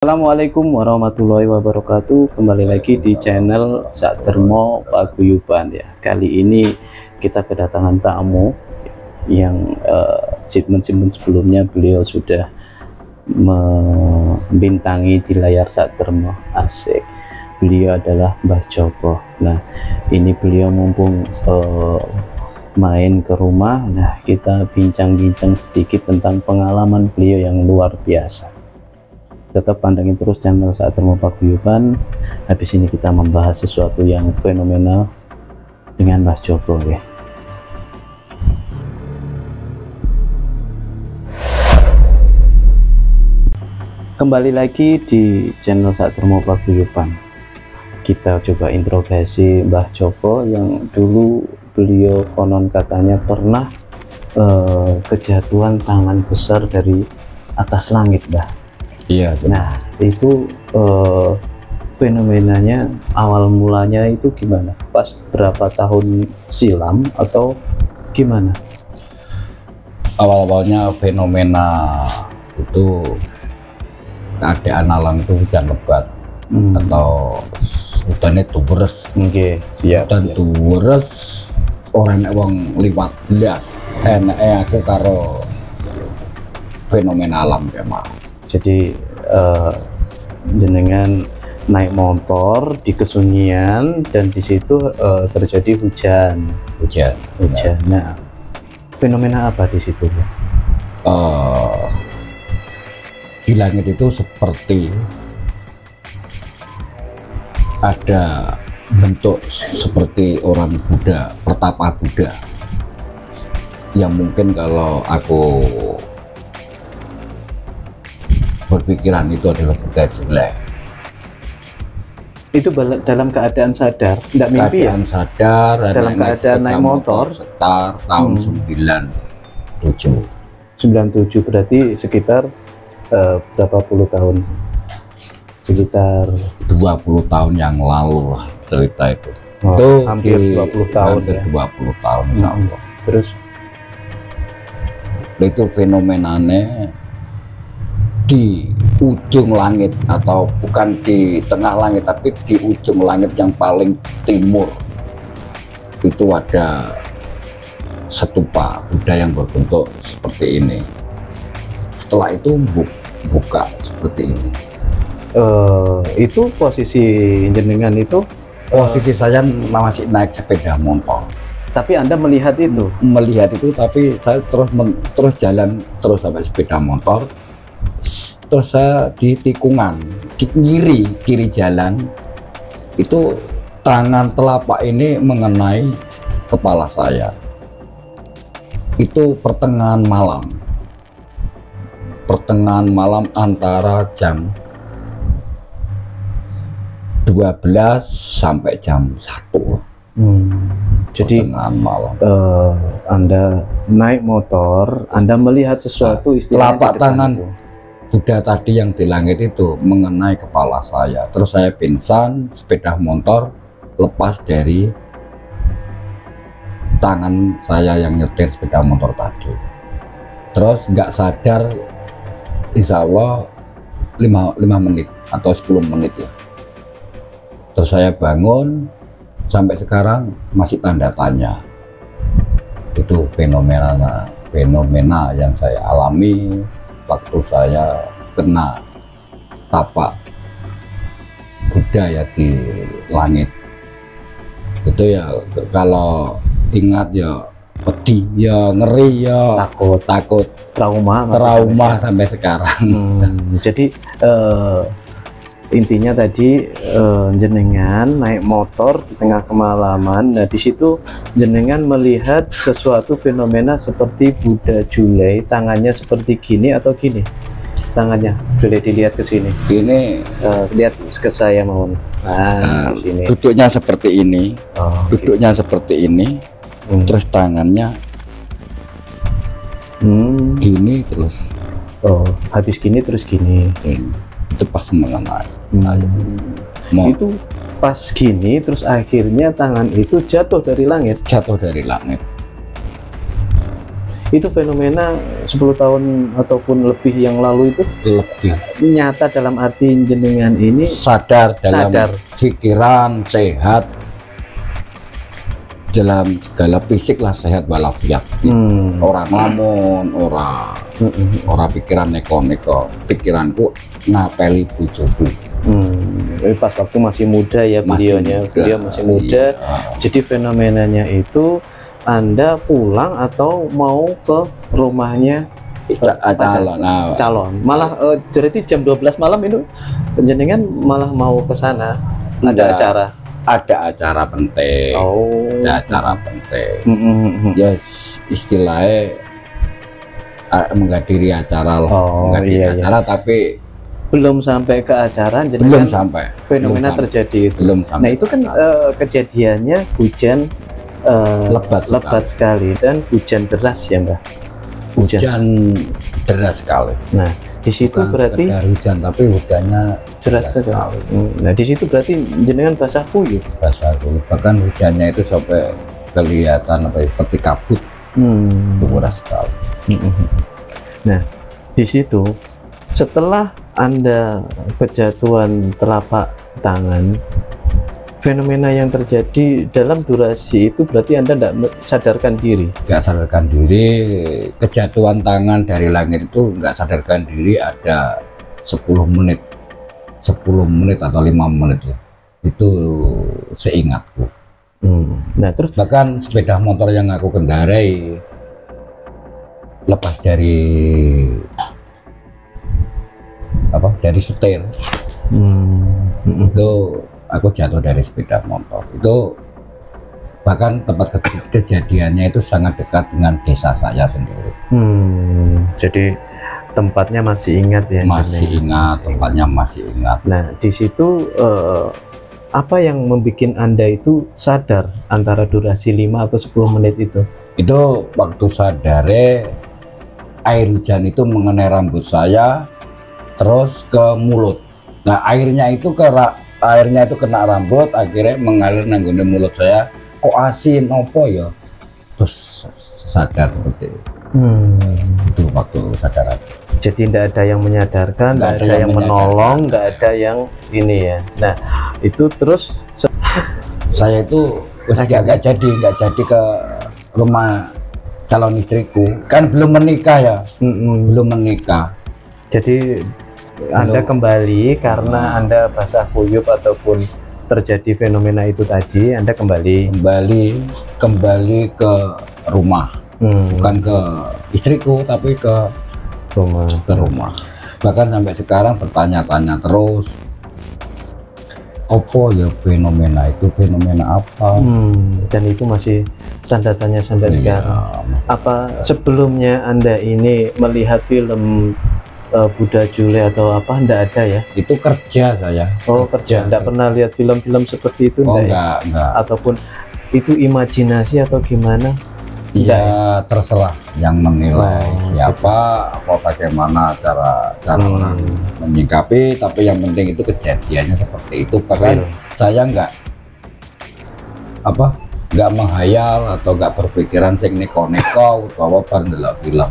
Assalamualaikum warahmatullahi wabarakatuh. Kembali lagi di channel Sakdermo Paguyuban ya. Kali ini kita kedatangan tamu yang segmen sebelumnya beliau sudah membintangi di layar Sakdermo. Asik. Beliau adalah Mbah Joko. Nah, ini beliau mumpung main ke rumah. Nah, kita bincang-bincang sedikit tentang pengalaman beliau yang luar biasa. Tetap pandangin terus channel Sakdermo Paguyuban. Habis ini kita membahas sesuatu yang fenomenal dengan Mbah Joko ya. Kembali lagi di channel Sakdermo Paguyuban. Kita coba interogasi Mbah Joko yang dulu beliau konon katanya pernah kejatuhan tangan besar dari atas langit, Mbah. Iya. Nah, itu fenomenanya awal mulanya itu gimana? Pas berapa tahun silam atau gimana? Awal-awalnya fenomena itu keadaan alam itu hujan lebat atau hujannya tuberes. Oke, siap. Dan tuberes orang wong liwat belas. Enaknya aku karo fenomena alam ya, Mak. Jadi jenengan naik motor di kesunyian dan di situ terjadi hujan. Nah, fenomena apa di situ? Di langit itu seperti ada bentuk seperti orang Buddha, pertapa Buddha, yang mungkin kalau aku berpikiran itu adalah Buddha jelek. Itu dalam keadaan sadar, tidak mimpi keadaan ya? Sadar, dalam keadaan naik motor sekitar tahun 97 berarti sekitar berapa puluh tahun? Sekitar 20 tahun yang lalu lah cerita itu. Oh, itu hampir 20 tahun hampir ya? 20 tahun insya Allah. Terus itu fenomenanya di ujung langit, atau bukan di tengah langit tapi di ujung langit yang paling timur itu ada stupa Buddha yang berbentuk seperti ini. Setelah itu buka seperti ini. Itu posisi jenengan itu posisi saya masih naik sepeda motor. Tapi Anda melihat itu? Melihat itu, tapi saya terus jalan terus sampai sepeda motor. Terus saya di tikungan di kiri jalan itu tangan telapak ini mengenai kepala saya. Itu pertengahan malam antara jam 12 sampai jam 1. Jadi malam. Anda naik motor, Anda melihat sesuatu, telapak tangan itu Buddha tadi yang di langit itu mengenai kepala saya. Terus saya pingsan, sepeda motor lepas dari tangan saya yang nyetir sepeda motor tadi. Terus nggak sadar, insya Allah 5 menit atau 10 menit lah. Terus saya bangun, sampai sekarang masih tanda tanya. Itu fenomena yang saya alami waktu saya kena tapak Buddha ya di langit. Itu ya kalau ingat ya pedih, ya ngeri, ya takut, trauma sampai sekarang. Jadi intinya tadi jenengan naik motor di tengah kemalaman. Nah, di situ jenengan melihat sesuatu fenomena seperti Buddha Julai, tangannya seperti gini atau gini. Tangannya boleh dilihat ke sini. Ini lihat ke saya mohon. Nah, di sini. Duduknya seperti ini. Duduknya seperti ini. Terus tangannya gini terus. Habis gini terus gini. Itu pas mengenai. Itu pas gini terus akhirnya tangan itu jatuh dari langit. Jatuh dari langit. Itu fenomena 10 tahun ataupun lebih yang lalu itu lebih nyata dalam arti jenengan ini sadar dalam sadar. pikiran, sehat dalam segala fisik lah, sehat walafiat. Orang ngelamun, orang pikiran neko-neko, pikiranku ngapeli bojoku. Pas waktu masih muda ya beliaunya, beliau masih muda. Iya. Jadi fenomenanya itu Anda pulang atau mau ke rumahnya calon, malah jadi jam 12 malam itu jenengan malah mau ke sana, ada acara. Ada acara penting, ada acara penting. Ya istilahnya menghadiri acara lah, menghadiri acara, tapi belum sampai ke acara, belum sampai fenomena terjadi itu. Belum sampai. Nah itu kan kejadiannya hujan lebat sekali dan hujan deras ya Mbak. Hujan deras sekali. Nah di situ bukan berarti hujan, tapi hujannya deras sekali. Nah di situ berarti jenengan basah kuyup. Basah kuyup, bahkan hujannya itu sampai kelihatan apa seperti kabut. Deras sekali. Nah di situ setelah Anda kejatuhan telapak tangan, fenomena yang terjadi dalam durasi itu berarti Anda tidak sadarkan diri. Nggak sadarkan diri, kejatuhan tangan dari langit itu nggak sadarkan diri ada 10 menit atau 5 menit lah. Itu seingatku. Nah terus bahkan sepeda motor yang aku kendarai lepas dari setir. Itu aku jatuh dari sepeda motor. Itu bahkan tempat kejadiannya itu sangat dekat dengan desa saya sendiri. Jadi tempatnya masih ingat ya? Masih ingat, tempatnya masih ingat. Nah di situ apa yang membuat Anda itu sadar antara durasi 5 atau 10 menit itu? Itu waktu sadare air hujan itu mengenai rambut saya terus ke mulut. Nah airnya itu kena rambut, akhirnya mengalir nanggone mulut saya. Kok asin opo ya? Terus sadar seperti itu. Itu waktu sadar. Jadi tidak ada yang menyadarkan, tidak ada yang menolong, tidak ada yang ini ya. Nah itu terus saya itu nggak jadi ke rumah calon istriku, kan belum menikah ya. Belum menikah. Jadi Anda kembali karena Anda basah kuyup ataupun terjadi fenomena itu tadi, Anda kembali ke rumah. Bukan ke istriku tapi ke rumah. Bahkan sampai sekarang bertanya-tanya terus, opo ya fenomena itu, fenomena apa? Dan itu masih tanda tanya sampai sekarang. Apa sebelumnya Anda ini melihat film Buddha Jule atau apa? Enggak ada ya? Itu kerja saya. Kerja. Enggak pernah lihat film-film seperti itu? Enggak. Ataupun itu imajinasi atau gimana? Ya terserah yang menilai siapa, apa bagaimana cara orang menyikapi, tapi yang penting itu kejadiannya seperti itu. Bahkan saya nggak menghayal atau nggak berpikiran sing neko-neko bahwa bareng film.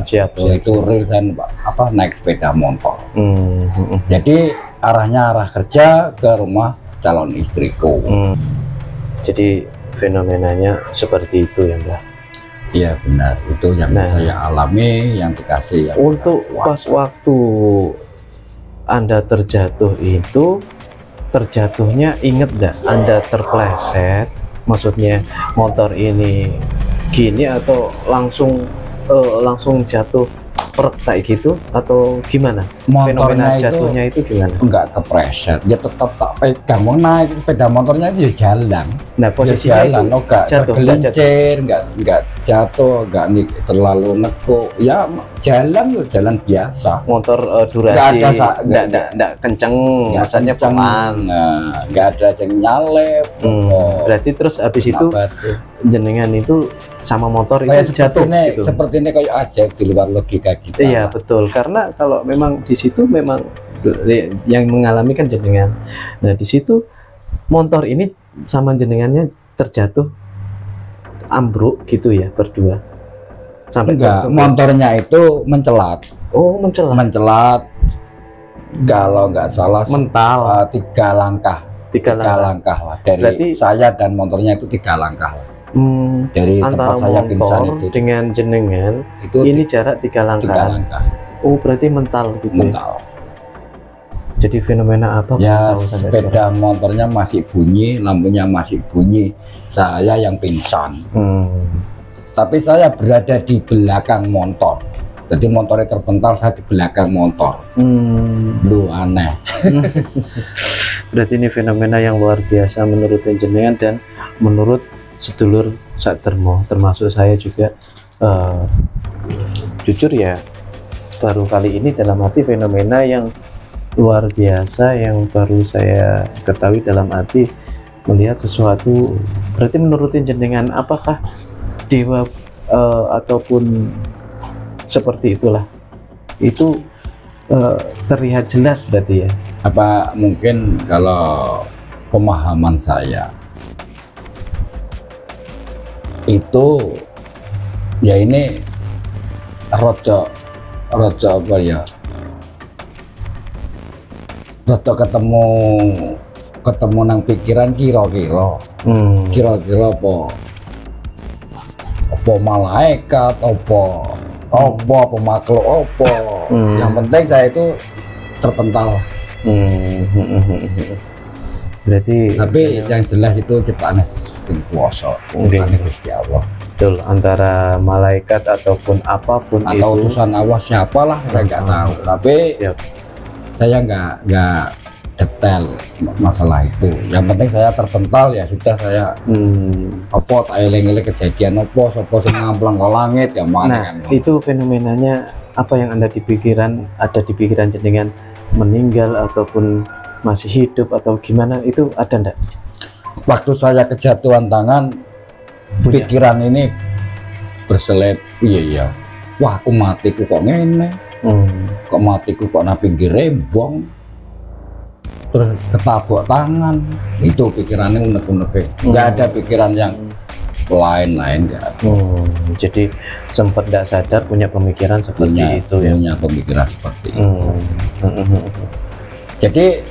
Siap. Itu real dan naik sepeda motor. Jadi arahnya arah kerja ke rumah calon istriku. Jadi fenomenanya seperti itu ya Mbak? Iya benar, itu yang saya alami, yang dikasih. Untuk pas waktu Anda terjatuh itu, terjatuhnya inget nggak? Anda terpleset, maksudnya motor ini gini atau langsung jatuh perek kayak gitu atau gimana? Motornya jatuhnya itu gimana? Enggak kepreset, dia tetap tak pegang, mau naik sepeda motornya dia jalan. Nah posisinya jalan, enggak tergelincir, enggak jatuh, enggak terlalu nekuk, ya jalan biasa. Motor durasi enggak kenceng, rasanya pelan, enggak ada yang nyalep. Berarti terus habis itu jenengan itu sama motor kayak itu jatuh gitu. Seperti ini kayak aja di luar logika kita. Iya betul, karena kalau memang di situ memang yang mengalami kan jenengan. Nah di situ motor ini sama jenengannya terjatuh ambruk gitu ya berdua. sampai enggak, tersebut? motornya itu mencelat. Oh, mencelat. Mencelat kalau nggak salah Mental. 3 langkah. Tiga 3 langkah. langkah lah dari Berarti- saya dan motornya itu 3 langkah lah. Dari Antara tempat saya pingsan motor itu dengan jenengan itu ini jarak 3 langkah. 3 langkah. Oh, berarti mental gitu. Ya? Mental. Jadi fenomena apa? Ya, Pak, sampai sepeda motornya masih bunyi, lampunya masih bunyi. Saya yang pingsan. Tapi saya berada di belakang motor. Jadi motornya terpental, saya di belakang motor. Lu aneh. Berarti ini fenomena yang luar biasa menurut jenengan dan menurut sedulur Sakdermo, termasuk saya juga. Jujur ya, baru kali ini dalam arti fenomena yang luar biasa yang baru saya ketahui dalam arti melihat sesuatu. Berarti menurut jenengan apakah dewa ataupun seperti itulah itu terlihat jelas berarti ya? Apa mungkin kalau pemahaman saya itu ya ini rojo apa ya, rojo ketemu nang pikiran kira-kira apa malaikat apa makhluk apa. Yang penting saya itu terpental. Berarti Tapi yang jelas itu ciptaan sing kuwasa, ciptaan Gusti Allah. betul, antara malaikat ataupun apapun Atau itu utusan Allah siapalah saya nggak tahu. Tapi siap. saya nggak detail masalah itu. Yang penting saya terpental ya sudah, saya apa tak eling-eling kejadian apa sapa sing ngamplang ke langit ya mana Nah, kan. itu fenomenanya apa yang ada di pikiran jenengan, meninggal ataupun masih hidup atau gimana, itu ada ndak? Waktu saya kejatuhan tangan, pikiran ini berselip, iya wah aku matiku kok ngene, kok matiku kok nang pinggir rembong, terus ketabok tangan. Itu pikirannya unek-unek, nggak ada pikiran yang lain-lain, nggak ada. Jadi sempat tidak sadar punya pemikiran seperti itu ya? Punya pemikiran seperti itu. Jadi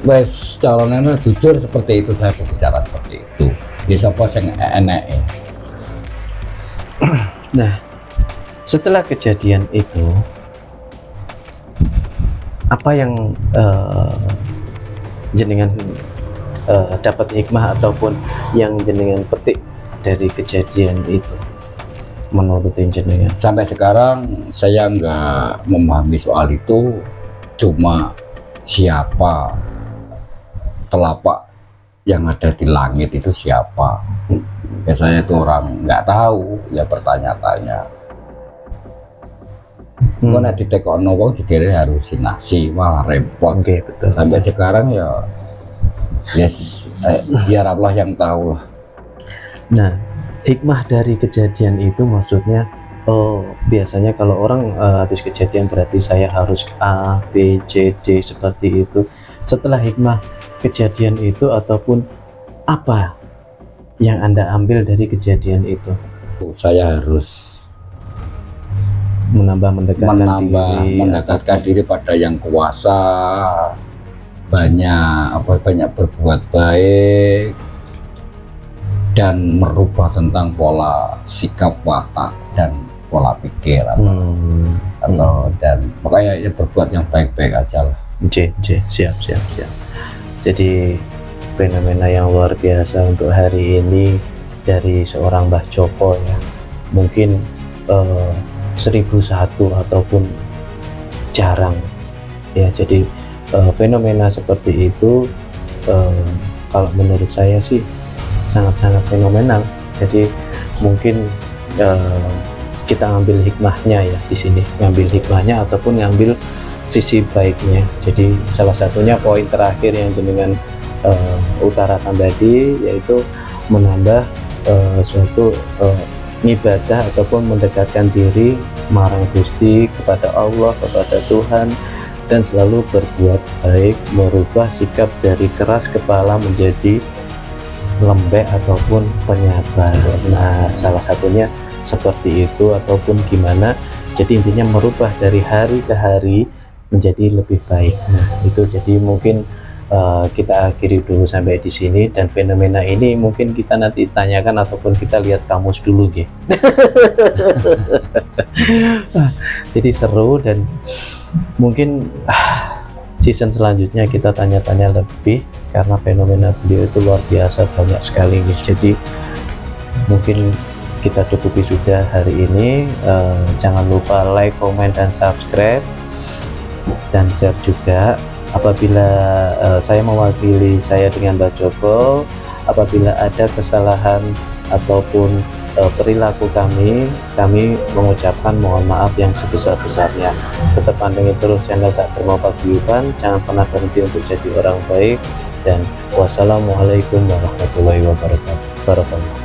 wes calonnya jujur seperti itu, saya berbicara seperti itu. Di siapa yang enek. Nah, setelah kejadian itu, apa yang jenengan dapat hikmah ataupun yang jenengan petik dari kejadian itu menurut jenengan? Sampai sekarang saya nggak memahami soal itu, cuma siapa telapak yang ada di langit itu siapa. Ya saya itu orang nggak tahu, ya bertanya-tanya. Kok nek ditekokno wong dikira halusinasi, malah repot. Oke, betul. Sampai sekarang ya biar Allah yang tahu lah. Nah, hikmah dari kejadian itu maksudnya, biasanya kalau orang habis kejadian berarti saya harus A, B, C, D seperti itu. Setelah hikmah kejadian itu ataupun apa yang Anda ambil dari kejadian itu? Saya harus mendekatkan diri pada yang kuasa, banyak berbuat baik dan merubah tentang pola sikap, watak dan pola pikir dan pokoknya ya berbuat yang baik-baik aja lah. Siap. Jadi fenomena yang luar biasa untuk hari ini dari seorang Mbah Joko ya, mungkin 1001 ataupun jarang ya. Jadi fenomena seperti itu kalau menurut saya sih sangat-sangat fenomenal. Jadi mungkin kita ngambil hikmahnya ya di sini, ngambil hikmahnya ataupun ngambil sisi baiknya. Jadi salah satunya poin terakhir yang jenengan utarakan tadi, yaitu menambah suatu ibadah ataupun mendekatkan diri marang Gusti, kepada Allah, kepada Tuhan, dan selalu berbuat baik, merubah sikap dari keras kepala menjadi lembek ataupun penyabar. Nah, salah satunya seperti itu ataupun gimana. Jadi intinya merubah dari hari ke hari menjadi lebih baik. Nah itu jadi mungkin kita akhiri dulu sampai di sini, dan fenomena ini mungkin kita nanti tanyakan ataupun kita lihat kamus dulu gitu. Jadi seru, dan mungkin season selanjutnya kita tanya-tanya lebih karena fenomena beliau itu luar biasa banyak sekali guys. Jadi mungkin kita cukupi sudah hari ini. Jangan lupa like, comment, dan subscribe, dan share juga. Apabila saya mewakili saya dengan Mbah Joko, apabila ada kesalahan ataupun perilaku kami mengucapkan mohon maaf yang sebesar-besarnya. Tetap pantengin terus channel Sak Dermo Paguyuban, jangan pernah berhenti untuk jadi orang baik, dan wassalamualaikum warahmatullahi wabarakatuh.